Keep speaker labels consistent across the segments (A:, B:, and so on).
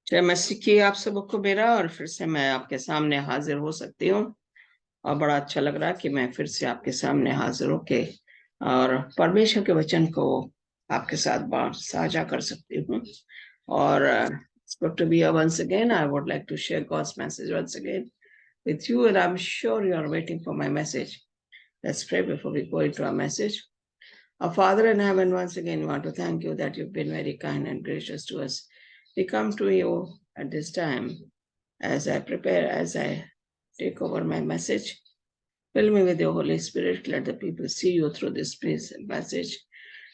A: जय मसीह की आप सबको मेरा और फिर से मैं आपके सामने हाजिर हो सकती हूँ। और बड़ा अच्छा लग रहा है कि मैं फिर से आपके सामने हाजिर होके और परमेश्वर के वचन को आपके साथ साझा कर सकती हूँ। और it's good to be here once again. I would like to share God's message once again with you, and I'm sure you are waiting for my message. Let's pray before we go into our message. Our Father in heaven, once again, we want to thank you that you've been very kind and gracious to us. We come to you at this time as I take over my message. Fill me with your Holy Spirit. Let the people see you through this message.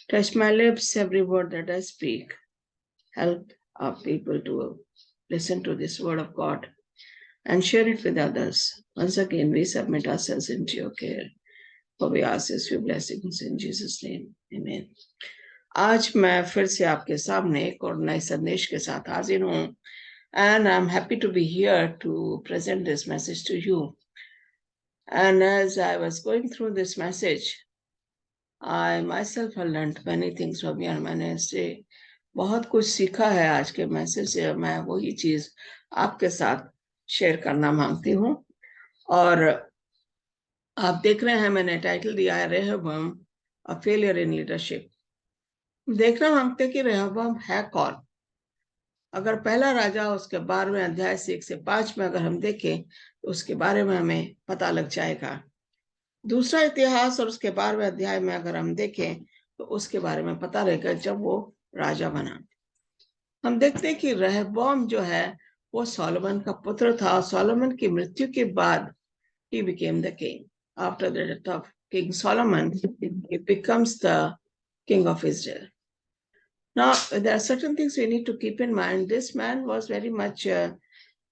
A: Touch my lips, every word that I speak. Help our people to listen to this word of God and share it with others. Once again, we submit ourselves into your care. For we ask this few blessings in Jesus' name. Amen. आज मैं फिर से आपके सामने एक और नए संदेश के साथ हाजिर हूँ, and I'm happy to be here to present this message to you. And as I was going through this message, I myself have learned many things from here. मैंने इससे बहुत कुछ सीखा है आज के मैसेज से। मैं वही चीज आपके साथ शेयर करना मांगती हूँ। और आप देख रहे हैं, मैंने टाइटल दिया है रेहबम अ फेलियर इन लीडरशिप। देखना मांगते कि रेहबम है कौन। अगर पहला राजा उसके 12वें अध्याय से 1 से 5 में अगर हम देखें तो उसके बारे में हमें पता लग जाएगा। दूसरा इतिहास और उसके 12वें अध्याय में अगर हम देखें तो उसके बारे में पता रहेगा जब वो राजा बना। हम देखते हैं कि रहबोम जो है वो सोलोमन का पुत्र था। सोलोमन की मृत्यु के बाद he became the king. After the death of King Solomon, he becomes the king of Israel. Now, there are certain things we need to keep in mind. This man was very much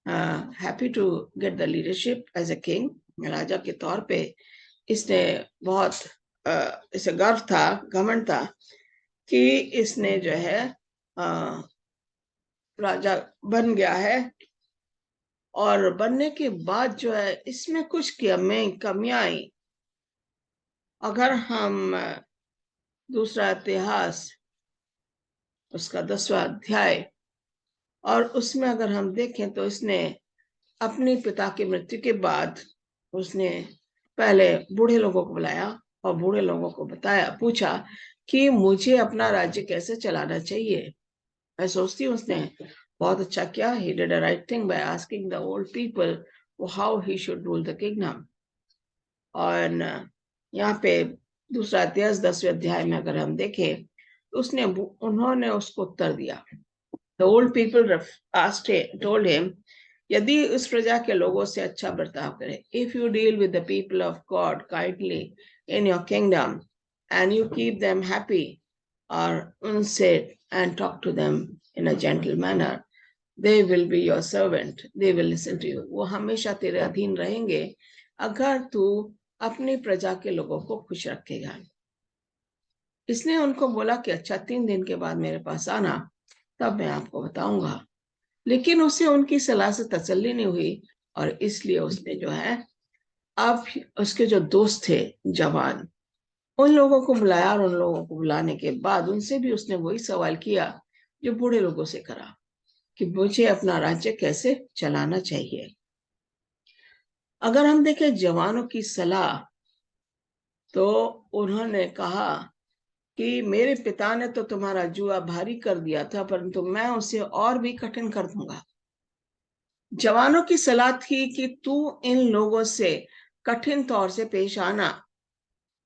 A: happy to get the leadership as a king. राजा के तौर पे इसने बहुत इसे गर्व था, घमंड था कि इसने जो है राजा बन गया है। और बनने के बाद जो है इसमें कुछ कमियां आई। अगर हम दूसरा इतिहास उसका 10वां अध्याय और उसमें अगर हम देखें तो इसने अपने पिता की मृत्यु के बाद उसने पहले बूढ़े लोगों को बुलाया और बूढ़े लोगों को पूछा कि मुझे अपना राज्य कैसे चलाना चाहिए। मैं सोचती हूँ उसने बहुत अच्छा किया। He did a right thing by asking the old people how he should rule the kingdom. और यहाँ पे दूसरा इतिहास 10वें अध्याय में अगर हम देखें तो उन्होंने उसको उत्तर दिया। The old people told him, यदि उस प्रजा के लोगों से अच्छा बर्ताव करे, if you deal with the people of God kindly in your kingdom and you keep them happy, और उनसे and talk to them in a gentle manner, they will be your servant, they will listen to you. वो हमेशा तेरे अधीन रहेंगे अगर तू अपनी प्रजा के लोगों को खुश रखेगा। इसने उनको बोला कि अच्छा 3 दिन के बाद मेरे पास आना, तब मैं आपको बताऊंगा। लेकिन उसे उनकी सलाह से तसल्ली नहीं हुई और इसलिए उसने जो है अब उसके जो दोस्त थे जवान, उन लोगों को बुलाया और उन लोगों को बुलाने के बाद उनसे भी उसने वही सवाल किया जो बूढ़े लोगों से करा कि मुझे अपना राज्य कैसे चलाना चाहिए। अगर हम देखें जवानों की सलाह तो उन्होंने कहा कि मेरे पिता ने तो तुम्हारा जुआ भारी कर दिया था, परंतु मैं उसे और भी कठिन कर दूंगा। जवानों की सलाह थी कि तू इन लोगों से कठिन तौर से पेश आना।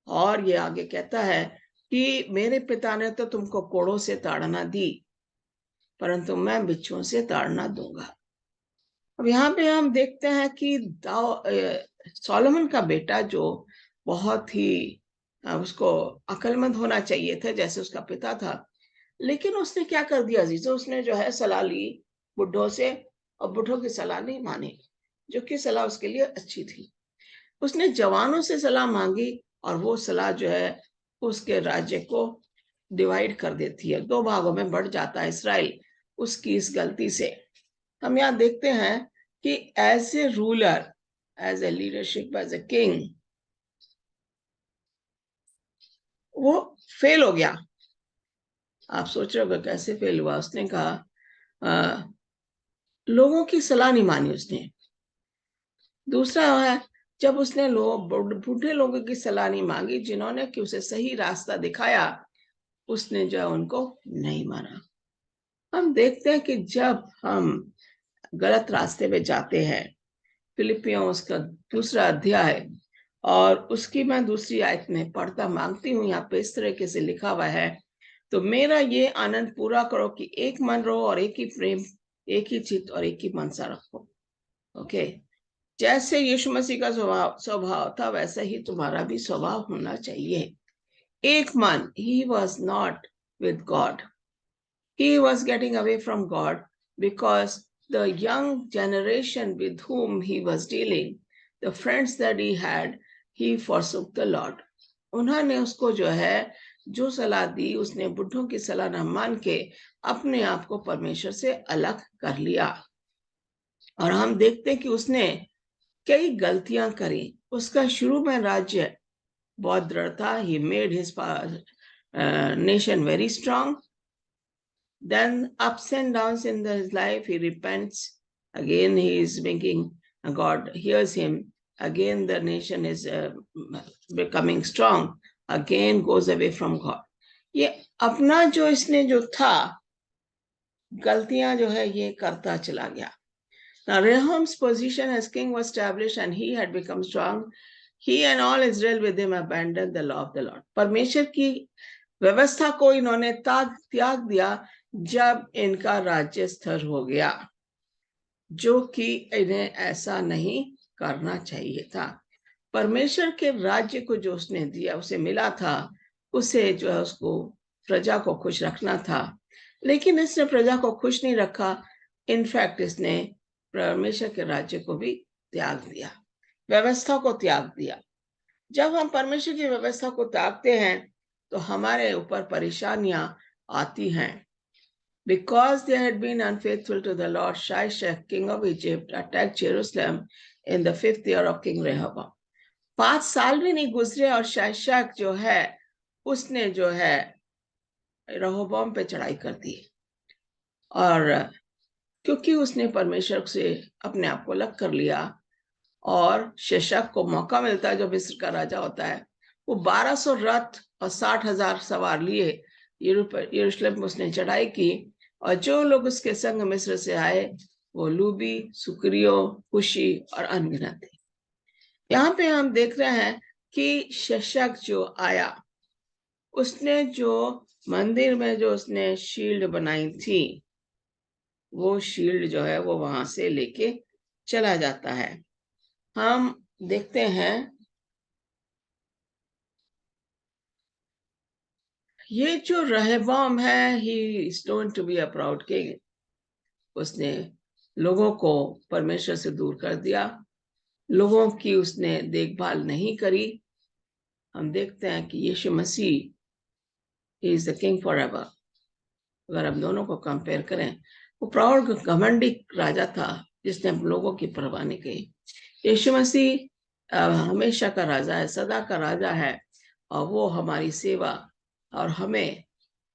A: और ये आगे कहता है कि मेरे पिता ने तो तुमको कोड़ों से ताड़ना दी, परंतु मैं बिच्छुओं से ताड़ना दूंगा। अब यहाँ पे हम देखते हैं कि सोलोमन का बेटा जो बहुत ही उसको अक्लमंद होना चाहिए था जैसे उसका पिता था, लेकिन उसने क्या कर दिया अजीजों, उसने जो है सलाह ली बुढ़ों से और बुढ़ों की सलाह नहीं मानी, जो कि सलाह उसके लिए अच्छी थी। उसने जवानों से सलाह मांगी और वो सलाह जो है उसके राज्य को डिवाइड कर देती है, 2 भागों में बढ़ जाता है इसराइल उसकी इस गलती से। हम यहाँ देखते हैं कि as a ruler, as a leadership, as a king, वो फेल हो गया। आप सोच रहे हो कैसे फेल हुआ। उसने कहा लोगों की सलाह नहीं मानी उसने। दूसरा है, जब उसने बूढ़े लोगों की सलाह नहीं मांगी, जिन्होंने कि उसे सही रास्ता दिखाया, उसने जो है उनको नहीं माना। हम देखते हैं कि जब हम गलत रास्ते पे जाते हैं, फिलिपियों उसका 2 अध्याय और उसकी मैं 2 आयत में पढ़ता मांगती हूँ, यहाँ पे इस तरीके से लिखा हुआ है, तो मेरा ये आनंद पूरा करो कि एक मन रहो और एक ही प्रेम, एक ही चित्त और एक ही मनसा रखो। ओके, जैसे यीशु मसीह का स्वभाव था, वैसा ही तुम्हारा भी स्वभाव होना चाहिए। एक मन, he was not with God. He was getting away from God because the young generation with whom he was dealing, the friends that he had, he forsook the Lord. उन्होंने उसको जो है जो सलाह दी, उसने बुढ़ों की सलाह न मान के अपने आप को परमेश्वर से अलग कर लिया। और हम देखते हैं कि उसने कई गलतियां करी। उसका शुरू में राज्य बहुत दृढ़ था। He made his nation very strong. Then ups and downs in his life, he repents. Again, he is making, God hears him. Again, the nation is becoming strong. Again, goes away from God. ये अपना जो इसने जो था, गलतियां जो है ये करता चला गया। Now Rehoboam's position as king was established and he had become strong. He and all Israel with him abandoned the law of the Lord. परमेश्वर की व्यवस्था को इन्होंने त्याग दिया जब इनका राज्य स्थिर हो गया, जो कि इन्हें ऐसा नहीं करना चाहिए था। परमेश्वर के राज्य को जो उसने दिया, उसे मिला था, उसे जो है उसको प्रजा को खुश रखना था, लेकिन इसने प्रजा को खुश नहीं रखा। इनफैक्ट इसने परमेश्वर के राज्य को भी त्याग दिया, व्यवस्था को त्याग दिया। जब हम परमेश्वर की व्यवस्था को त्यागते हैं तो हमारे ऊपर परेशानियां आती हैं। Because they had been unfaithful to the Lord, Shishak, king of Egypt, attacked Jerusalem in the 5th year of King Rehoboam. 5 साल भी नहीं गुजरे और शाइशक जो है उसने जो है रहोबोम पे चढ़ाई कर दी। और क्योंकि उसने परमेश्वर से अपने आप को अलग कर लिया, और शेशक को मौका मिलता है, जो मिस्र का राजा होता है, वो 1200 रथ और 60,000 सवार लिए यरूशलेम में उसने चढ़ाई की। और जो लोग उसके संग मिस्र से आए वो लूबी, सुकरियो, कुशी और अनगिनत थे। यहाँ पे हम देख रहे हैं कि शेशक जो आया, उसने जो मंदिर में जो उसने शील्ड बनाई थी, वो शील्ड जो है वो वहां से लेके चला जाता है। हम देखते हैं ये जो रहबाम है, he is known to be a proud king. उसने लोगों को परमेश्वर से दूर कर दिया, लोगों की उसने देखभाल नहीं करी। हम देखते हैं कि Yeshu Masih is the king forever. अगर हम दोनों को कंपेयर करें, वो प्राउड घमंडी राजा था जिसने लोगों की परवाह नहीं की। यीशु मसीह हमेशा का राजा है, सदा का राजा है, और वो हमारी सेवा और हमें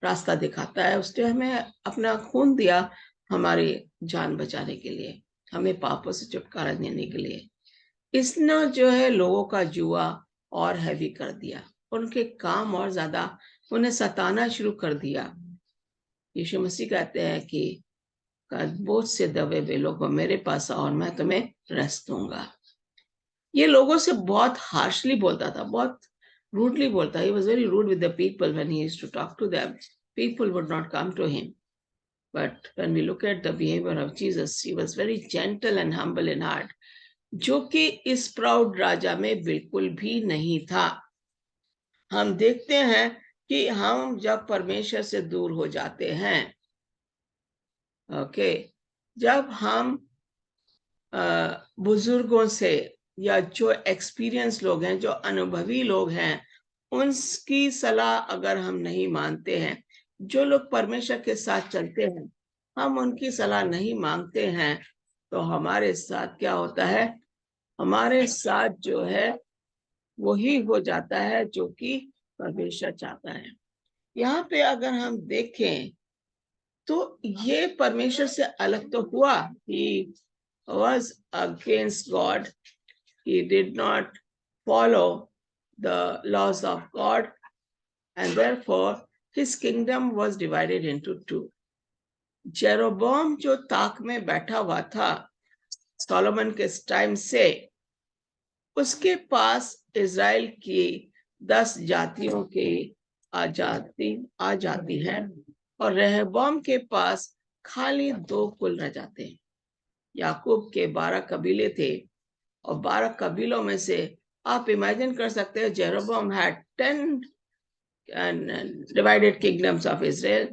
A: रास्ता दिखाता है। उसने हमें अपना खून दिया हमारी जान बचाने के लिए, हमें पापों से छुटकारा देने के लिए। इसने जो है लोगों का जुआ और हैवी कर दिया, उनके काम और ज्यादा उन्हें सताना शुरू कर दिया। यीशु मसीह कहते हैं कि बोझ से दबे हुए लोग मेरे पास आओ और मैं तुम्हें रेस्ट दूंगा। ये लोगों से बहुत हार्शली बोलता था, बहुत rudely बोलता। He was very rude with the people when he used to talk to them. People would not come to him. But when we look at the behavior of Jesus, he was very gentle and humble in heart, जो कि इस proud राजा में बिल्कुल भी नहीं था। हम देखते हैं कि हम जब परमेश्वर से दूर हो जाते हैं, ओके, जब हम बुजुर्गों से या जो एक्सपीरियंस लोग हैं, जो अनुभवी लोग हैं, उनकी सलाह अगर हम नहीं मानते हैं, जो लोग परमेश्वर के साथ चलते हैं, हम उनकी सलाह नहीं मांगते हैं, तो हमारे साथ क्या होता है? हमारे साथ जो है वही हो जाता है जो कि परमेश्वर चाहता है। यहाँ पे अगर हम देखें तो ये परमेश्वर से अलग तो हुआ, he was against God, he did not follow the laws of God, and therefore his kingdom was divided into two. जेरोबोम जो ताक में बैठा हुआ था सोलोमन के टाइम से, उसके पास इज़राइल की 10 जातियों की आ जाती है, और रहबोम के पास खाली 2 कुल रह जाते हैं। याकूब के 12 कबीले थे, और 12 कबीलों में से आप इमेजिन कर सकते हैं जेरोबोम had 10 divided kingdoms of Israel,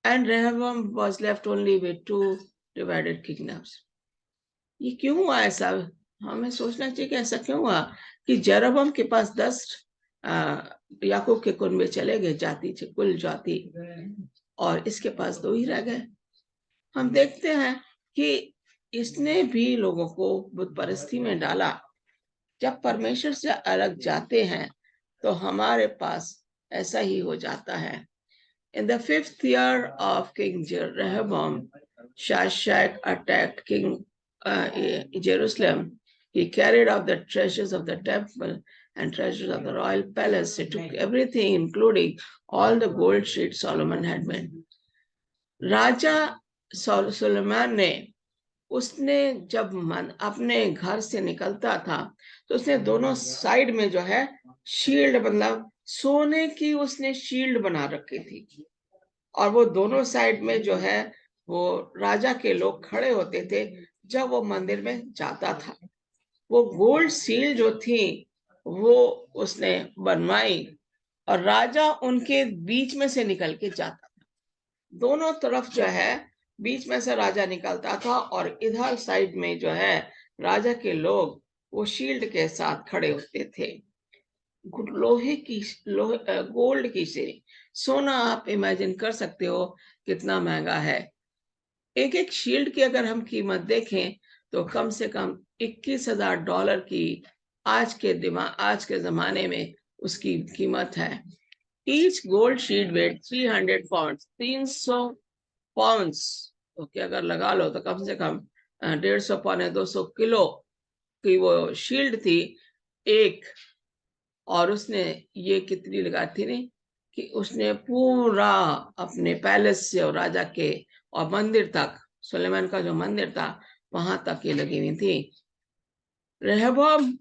A: and Rehoboam was left only with 2 divided kingdoms. ये क्यों हुआ ऐसा? हमें सोचना चाहिए कि ऐसा क्यों हुआ कि जेरोबोम के पास 10 याकूब के कुल में चले गए जाति, कुल जाति, और इसके पास 2 ही रह गए। हम देखते हैं कि इसने भी लोगों को बुत परस्ती में डाला। जब परमेश्वर से अलग जाते हैं तो हमारे पास ऐसा ही हो जाता है। In the 5th year of King Rehoboam, Shishak attacked King Jerusalem. He carried off the treasures of the temple and treasures of the royal palace. He took everything, including all the gold sheets Solomon had made. राजा सुलेमान ने, उसने जब अपने घर से निकलता था तो उसने दोनों साइड में जो है शील्ड, मतलब सोने की उसने शील्ड बना रखी थी, और वो दोनों साइड में जो है वो राजा के लोग खड़े होते थे जब वो मंदिर में जाता था। वो गोल्ड सील जो थी वो उसने बनवाई, और राजा उनके बीच में से निकल के जाता था। दोनों तरफ जो है बीच में से राजा निकलता था, और इधर साइड में जो है राजा के लोग वो शील्ड के साथ खड़े होते थे। लोहे की गोल्ड की सीढ़ी, सोना आप इमेजिन कर सकते हो कितना महंगा है। एक एक शील्ड की अगर हम कीमत देखें तो कम से कम $21,000 की आज के जमाने में उसकी कीमत है। Each gold shield weight 300 pound, 300 pounds, okay, अगर लगा लो तो कम से कम 150 पौने 200 किलो की वो शील्ड थी एक। और उसने ये कितनी लगा थी नहीं कि उसने पूरा अपने पैलेस से और राजा के और मंदिर तक, सुलेमान का जो मंदिर था वहां तक ये लगी हुई थी। रहबोम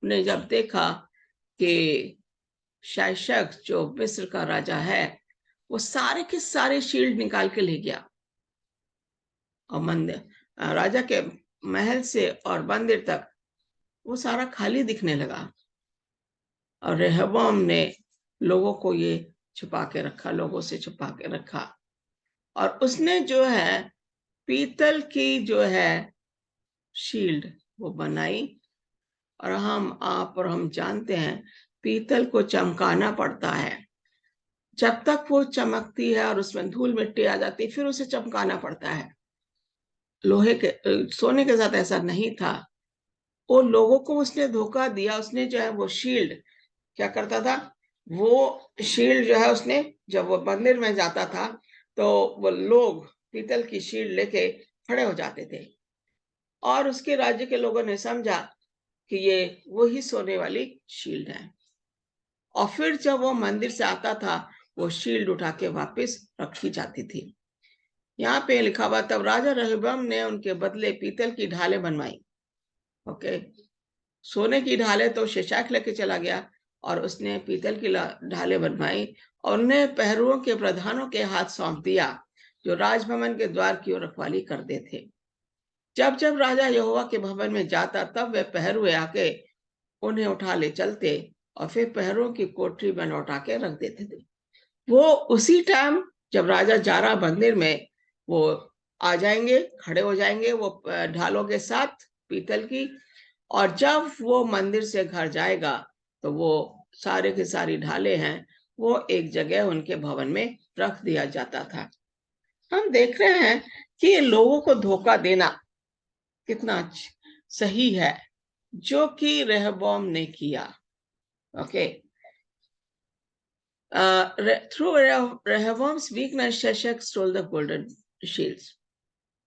A: ने जब देखा कि शाइशक जो मिस्र का राजा है वो सारे के सारे शील्ड निकाल के ले गया, और मंदिर, राजा के महल से और मंदिर तक वो सारा खाली दिखने लगा। और रहबोम ने लोगों को ये छुपा के रखा, लोगों से छुपा के रखा, और उसने जो है पीतल की जो है शील्ड वो बनाई। और आप और हम जानते हैं पीतल को चमकाना पड़ता है, जब तक वो चमकती है और उसमें धूल मिट्टी आ जाती फिर उसे चमकाना पड़ता है। लोहे के सोने के साथ ऐसा नहीं था। वो लोगों को उसने धोखा दिया। उसने जो है वो शील्ड क्या करता था, वो शील्ड जो है उसने, जब वो मंदिर में जाता था तो वो लोग पीतल की शील्ड लेके खड़े हो जाते थे, और उसके राज्य के लोगों ने समझा कि ये वही सोने वाली शील्ड है। और फिर जब वो मंदिर से आता था वो शील्ड उठा के वापस रखी जाती थी। यहाँ पे लिखा हुआ, तब राजा रहबोम ने उनके बदले पीतल की ढालें बनवाई। ओके, सोने की ढालें तो शेशाक लेके चला गया, और उसने पीतल की ढालें बनवाई और उन्हें पहरुओं के प्रधानों के हाथ सौंप दिया जो राजभवन के द्वार की ओर रखवाली करते थे। जब जब राजा यहोवा के भवन में जाता तब वे पहरुए आके उन्हें उठा ले चलते और फिर पहरुओं की कोठरी में लौटा के रख देते थे। वो उसी टाइम जब राजा जा रहा मंदिर में, वो आ जाएंगे, खड़े हो जाएंगे वो ढालों के साथ पीतल की, और जब वो मंदिर से घर जाएगा तो वो सारे के सारी ढाले हैं वो एक जगह उनके भवन में रख दिया जाता था। हम देख रहे हैं कि लोगों को धोखा देना कितना सही है, जो कि रहबोम ने किया। Okay, Through Rehoboam's weakness, Sheshak stole the golden shields.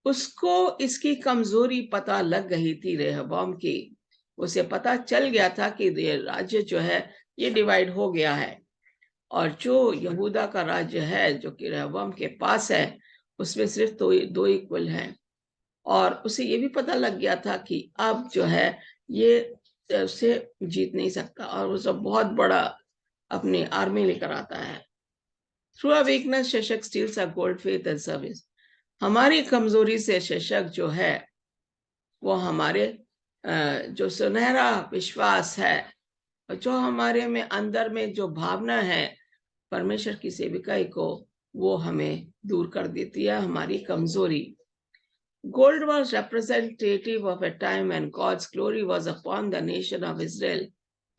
A: उसको इसकी कमजोरी पता लग गई थी रेहबाम की। उसे पता चल गया था कि ये राज्य जो है ये डिवाइड हो गया है, और जो यहूदा का राज्य है जो कि रेहबाम के पास है उसमें सिर्फ दो इक्वल हैं। और उसे ये भी पता लग गया था कि अब जो है ये उसे जीत नहीं सकता, और वो सब बहुत बड़ा अपनी आर्मी लेकर आता है। Through a weakness Shishak steals a gold faith and service. हमारी कमजोरी से शशक जो है वो हमारे जो सुनहरा विश्वास है, जो हमारे में अंदर में जो भावना है परमेश्वर की सेविकाई को, वो हमें दूर कर देती है, हमारी कमजोरी। Gold was representative of a time when God's glory was upon the nation of Israel.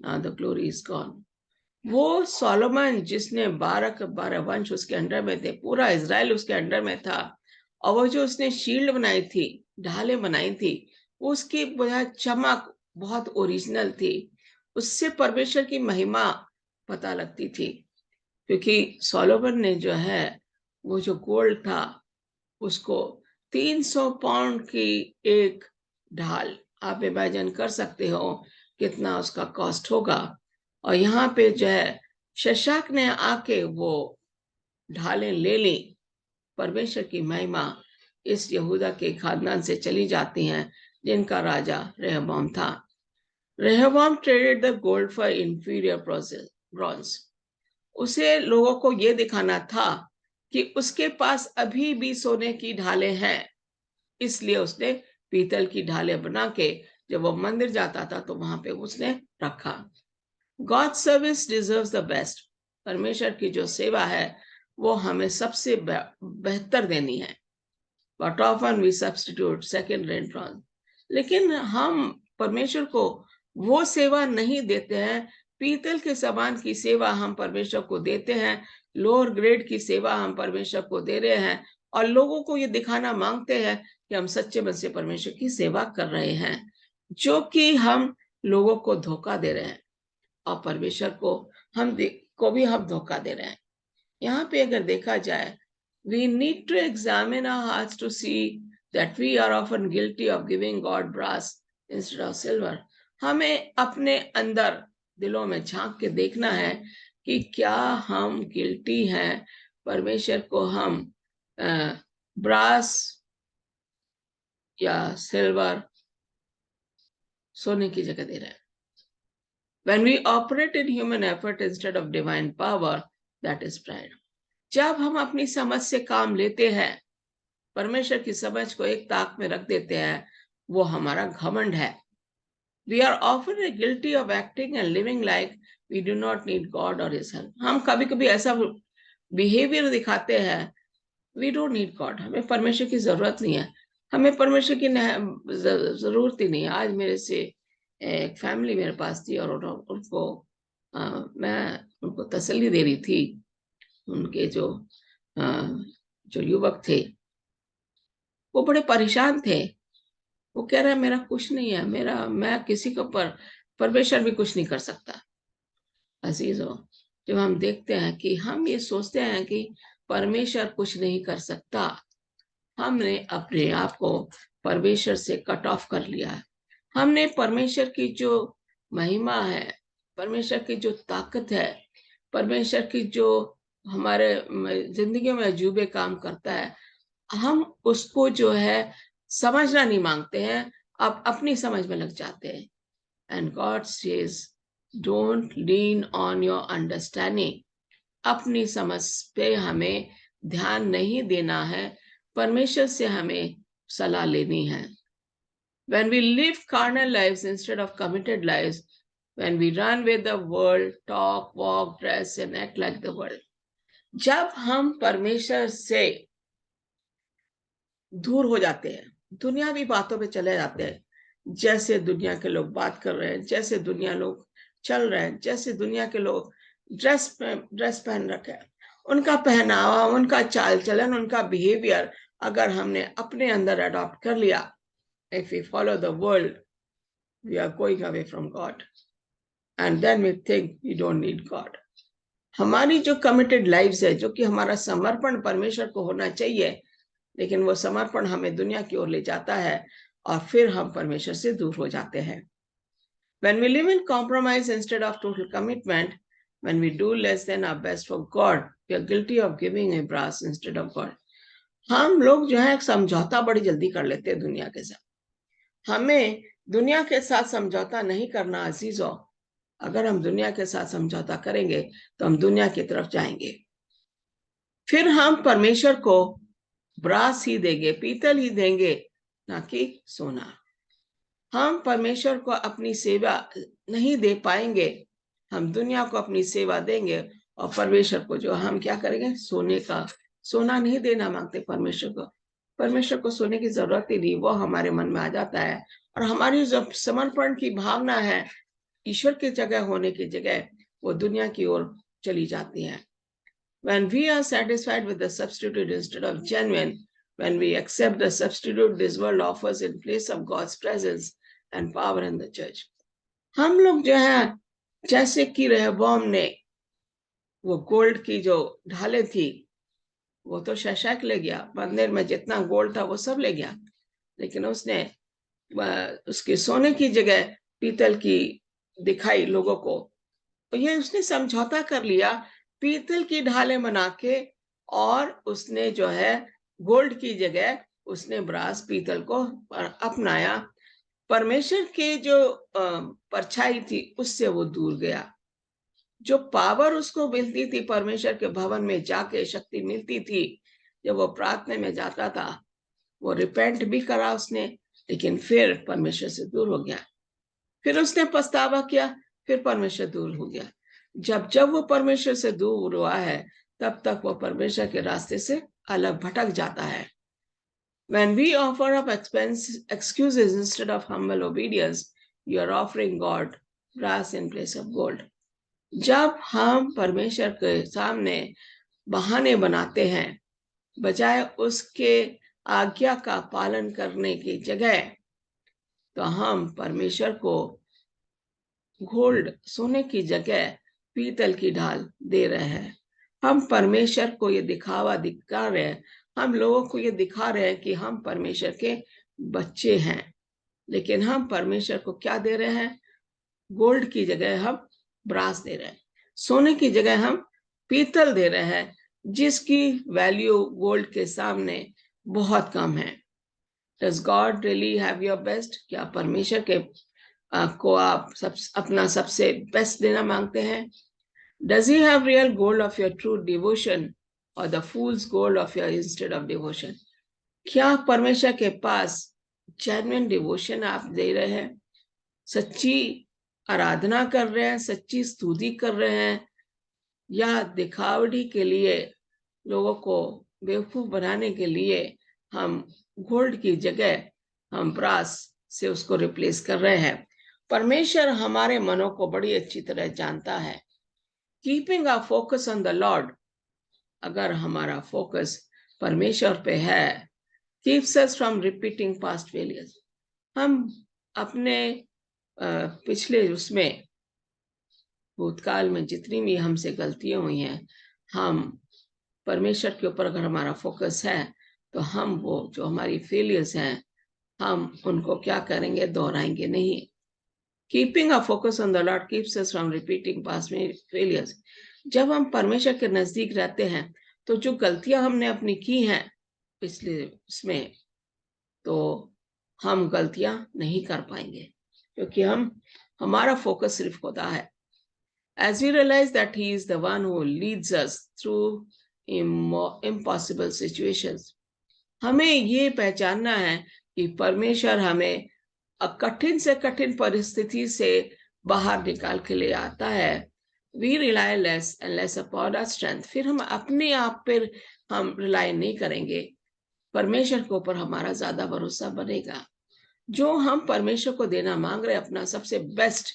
A: Now the glory is gone. वो सोलोमन जिसने 12 वंश उसके अंडर में थे, पूरा इज़राइल उसके अंडर में था, और वो जो उसने शील्ड बनाई थी, ढालें बनाई थी, उसकी चमक बहुत ओरिजिनल थी। उससे परमेश्वर की महिमा पता लगती थी, क्योंकि सोलोमन ने जो है वो जो गोल्ड था उसको 300 पाउंड की एक ढाल, आप इमेजिन कर सकते हो कितना उसका कॉस्ट होगा। और यहाँ पे जो है शशाक ने आके वो ढालें ले ली। परमेश्वर की महिमा इस यहूदा के खानदान से चली जाती हैं जिनका राजा रेहबाम था। Rehoboam traded the gold for inferior bronze. उसे लोगों को ये दिखाना था कि उसके पास अभी भी सोने की ढालें हैं, इसलिए उसने पीतल की ढालें बना के जब वो मंदिर जाता था तो वहां पे उसने रखा। God service deserves the best. परमेश्वर की जो सेवा है वो हमें सबसे बेहतर देनी है। But often we substitute second rate from. लेकिन हम परमेश्वर को वो सेवा नहीं देते हैं, पीतल के सामान की सेवा हम परमेश्वर को देते हैं, लोअर ग्रेड की सेवा हम परमेश्वर को दे रहे हैं, और लोगों को ये दिखाना मांगते हैं कि हम सच्चे मन से परमेश्वर की सेवा कर रहे हैं, जो कि हम लोगों को धोखा दे रहे हैं, और परमेश्वर को भी हम धोखा दे रहे हैं। यहाँ पे अगर देखा जाए, we need to examine our hearts to see that we are often guilty of giving God brass instead of silver. हमें अपने अंदर दिलों में झांक के देखना है कि क्या हम गिल्टी हैं, परमेश्वर को हम ब्रास या सिल्वर, सोने की जगह दे रहे हैं। When we operate in human effort instead of divine power, that is pride. जब हम अपनी समझ से काम लेते हैं, परमेश्वर की समझ को एक ताक में रख देते हैं, वो हमारा घमंड है। We are often guilty of acting and living like we do not need God or His help. हम कभी कभी ऐसा बिहेवियर दिखाते हैं, we don't need God, हमें परमेश्वर की जरूरत नहीं है, हमें परमेश्वर की जरूरत ही नहीं है। आज मेरे से एक फैमिली मेरे पास थी, और उनको मैं उनको तसल्ली दे रही थी। उनके जो युवक थे वो बड़े परेशान थे। वो कह रहा है मेरा कुछ नहीं है, मैं किसी के ऊपर, परमेश्वर भी कुछ नहीं कर सकता। अजीजों, जब हम देखते हैं कि हम ये सोचते हैं कि परमेश्वर कुछ नहीं कर सकता, हमने अपने आप को परमेश्वर से कट ऑफ कर लिया है। हमने परमेश्वर की जो महिमा है, परमेश्वर की जो ताकत है, परमेश्वर की जो हमारे जिंदगी में अजूबे काम करता है, हम उसको जो है समझना नहीं मांगते हैं, आप अपनी समझ में लग जाते हैं। And God says don't lean on your understanding. अपनी समझ पे हमें ध्यान नहीं देना है, परमेश्वर से हमें सलाह लेनी है। When we live carnal lives instead of committed lives, when we run with the world, talk, walk, dress and act like the world, जब हम परमेश्वर से दूर हो जाते हैं, दुनियावी बातों पे चले जाते हैं, जैसे दुनिया के लोग बात कर रहे हैं, जैसे दुनिया लोग चल रहे हैं, जैसे दुनिया के लोग ड्रेस पहन रखे हैं, उनका पहनावा, उनका चाल चलन, उनका बिहेवियर अगर हमने अपने अंदर अडॉप्ट कर लिया, if we follow the world, we are going away from God, and then we think we don't need God. हमारी जो कमिटेड लाइफ्स है, जो कि हमारा समर्पण परमेश्वर को होना चाहिए, लेकिन वो समर्पण हमें दुनिया की ओर ले जाता है और फिर हम परमेश्वर से दूर हो जाते हैं। When we live in compromise instead of total commitment, when we do less than our best for God, we are guilty of giving a brass instead of God. हम लोग जो है समझौता बड़ी जल्दी कर लेते हैं दुनिया के साथ। हमें दुनिया के साथ समझौता नहीं करना अजीजों। अगर हम दुनिया के साथ समझौता करेंगे तो हम दुनिया की तरफ जाएंगे। फिर हम परमेश्वर को ब्रास ही देंगे, पीतल ही देंगे, ना कि सोना। हम परमेश्वर को अपनी सेवा नहीं दे पाएंगे। हम दुनिया को अपनी सेवा देंगे और परमेश्वर को जो हम क्या करेंगे, सोना नहीं देना मांगते परमेश्वर को। परमेश्वर को सोने की जरूरत ही नहीं, वो हमारे मन में आ जाता है और हमारी जो समर्पण की भावना है ईश्वर की जगह होने की जगह वो दुनिया की ओर चली जाती है। When we are satisfied with the substitute instead of genuine, when we accept the substitute this world offers in place of God's presence and power in the church. हम लोग जो है जैसे कि रहबोम ने वो गोल्ड की जो ढाले थी वो तो शशाक ले गया, मंदिर में जितना गोल्ड था वो सब ले गया, लेकिन उसने उसके सोने की जगह पीतल की दिखाई लोगों को। तो ये उसने समझौता कर लिया पीतल की ढाले बना के, और उसने जो है गोल्ड की जगह उसने ब्रास पीतल को अपनाया। परमेश्वर के जो परछाई थी उससे वो दूर गया। जो पावर उसको मिलती थी परमेश्वर के भवन में जाके, शक्ति मिलती थी जब वो प्रार्थना में जाता था, वो रिपेंट भी करा उसने, लेकिन फिर परमेश्वर से दूर हो गया। फिर उसने पछतावा किया, फिर परमेश्वर दूर हो गया। जब वो परमेश्वर से दूर हुआ है तब तक वो परमेश्वर के रास्ते से अलग भटक जाता है। When we offer up excuses instead of humble obedience, you are offering God brass in place of gold. जब हम परमेश्वर के सामने बहाने बनाते हैं बजाय उसके आज्ञा का पालन करने की जगह, तो हम परमेश्वर को गोल्ड सोने की जगह पीतल की ढाल दे रहे हैं। हम परमेश्वर को ये दिखा रहे हैं, हम लोगों को ये दिखा रहे हैं कि हम परमेश्वर के बच्चे हैं, लेकिन हम परमेश्वर को क्या दे रहे हैं? गोल्ड की जगह हम ब्रास दे रहे हैं, सोने की जगह हम पीतल दे रहे हैं, जिसकी वैल्यू गोल्ड के सामने बहुत कम है। Does God really have your best? क्या परमेश्वर के को आप अपना सबसे बेस्ट देना मांगते हैं? Does he have real gold of your true devotion or the fool's gold of your instead of devotion? क्या परमेश्वर के पास जेन्युइन डिवोशन आप दे रहे हैं, सच्ची आराधना कर रहे हैं, सच्ची स्तुति कर रहे हैं, या दिखावटी के लिए लोगों को बेवकूफ बनाने के लिए हम गोल्ड की जगह हम ब्रास से उसको रिप्लेस कर रहे हैं? परमेश्वर हमारे मनों को बड़ी अच्छी तरह जानता है। Keeping our focus on the Lord, अगर हमारा फोकस परमेश्वर पे है, keeps us from repeating past failures. हम अपने पिछले उसमें भूतकाल में जितनी भी हमसे गलतियां हुई हैं, हम परमेश्वर के ऊपर अगर हमारा फोकस है तो हम वो जो हमारी फेलियर्स हैं हम उनको क्या करेंगे, दोहराएंगे नहीं। Keeping a focus on the Lord keeps us from repeating past failures. जब हम परमेश्वर के नजदीक रहते हैं तो जो गलतियां हमने अपनी की हैं पिछले उसमें, तो हम गलतियां नहीं कर पाएंगे, क्योंकि हमारा फोकस सिर्फ खुदा है। As we realize that he is the one who leads us through impossible situations, हमें ये पहचानना है कि परमेश्वर हमें कठिन से कठिन परिस्थिति से बाहर निकाल के ले आता है। We rely less and less upon our strength. फिर हम अपने आप पर हम रिलाई नहीं करेंगे, परमेश्वर के ऊपर हमारा ज्यादा भरोसा बनेगा। जो हम परमेश्वर को देना मांग रहे हैं अपना सबसे बेस्ट,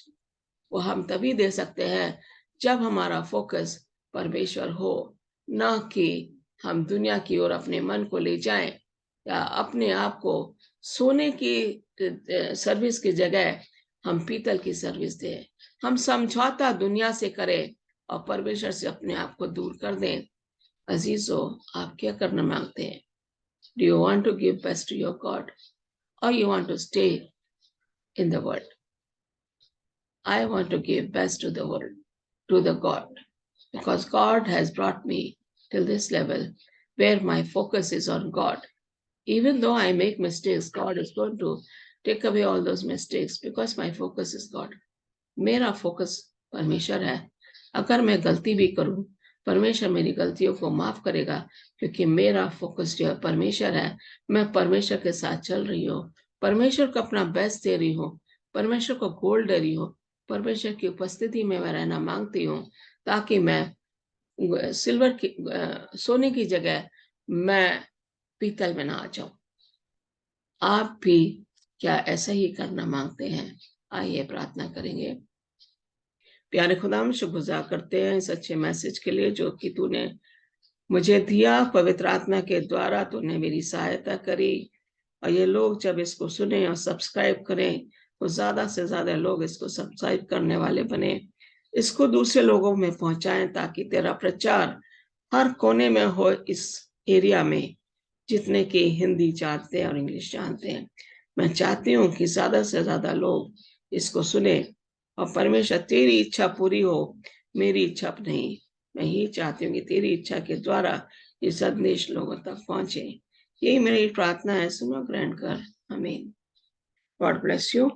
A: वो हम तभी दे सकते हैं जब हमारा फोकस परमेश्वर हो, ना कि हम दुनिया की ओर अपने मन को ले जाएं या अपने आप को सोने की सर्विस की जगह हम पीतल की सर्विस दें। हम समझौता दुनिया से करें और परमेश्वर से अपने आप को दूर कर दें। अजीजों, आप क्या करना मांगते हैं? Do you want to give best to your God और you want to stay in the world? I want to give best to the world, to the God, because God has brought me till this level where my focus is on God. Even though I make mistakes, God is going to take away all those mistakes because my focus is God. मेरा focus परमेश्वर है। अगर मैं गलती भी करूं, परमेश्वर मेरी गलतियों को माफ करेगा, क्योंकि मेरा फोकस जो है परमेश्वर है। मैं परमेश्वर के साथ चल रही हूँ, परमेश्वर को अपना बेस्ट दे रही हूँ, परमेश्वर को गोल्ड दे रही हूँ, परमेश्वर की उपस्थिति में मैं रहना मांगती हूँ, ताकि मैं सिल्वर की सोने की जगह मैं पीतल में ना आ जाऊं। आप भी क्या ऐसा ही करना मांगते हैं? आइए प्रार्थना करेंगे। प्यारे खुदाम, शुक्रगुजार करते हैं इस अच्छे मैसेज के लिए जो कि तूने मुझे दिया। पवित्र आत्मा के द्वारा तूने मेरी सहायता करी, और ये लोग जब इसको सुने और सब्सक्राइब करें तो ज्यादा से ज्यादा लोग इसको सब्सक्राइब करने वाले बने, इसको दूसरे लोगों में पहुंचाएं, ताकि तेरा प्रचार हर कोने में हो इस एरिया में, जितने की हिंदी जानते हैं और इंग्लिश जानते हैं। मैं चाहती हूँ कि ज्यादा से ज्यादा लोग इसको सुने, और परमेश्वर तेरी इच्छा पूरी हो, मेरी इच्छा नहीं। मैं ये चाहती हूँ कि तेरी इच्छा के द्वारा ये संदेश लोगों तक पहुंचे। यही मेरी प्रार्थना है, सुनो ग्रहण कर। आमीन। God bless you.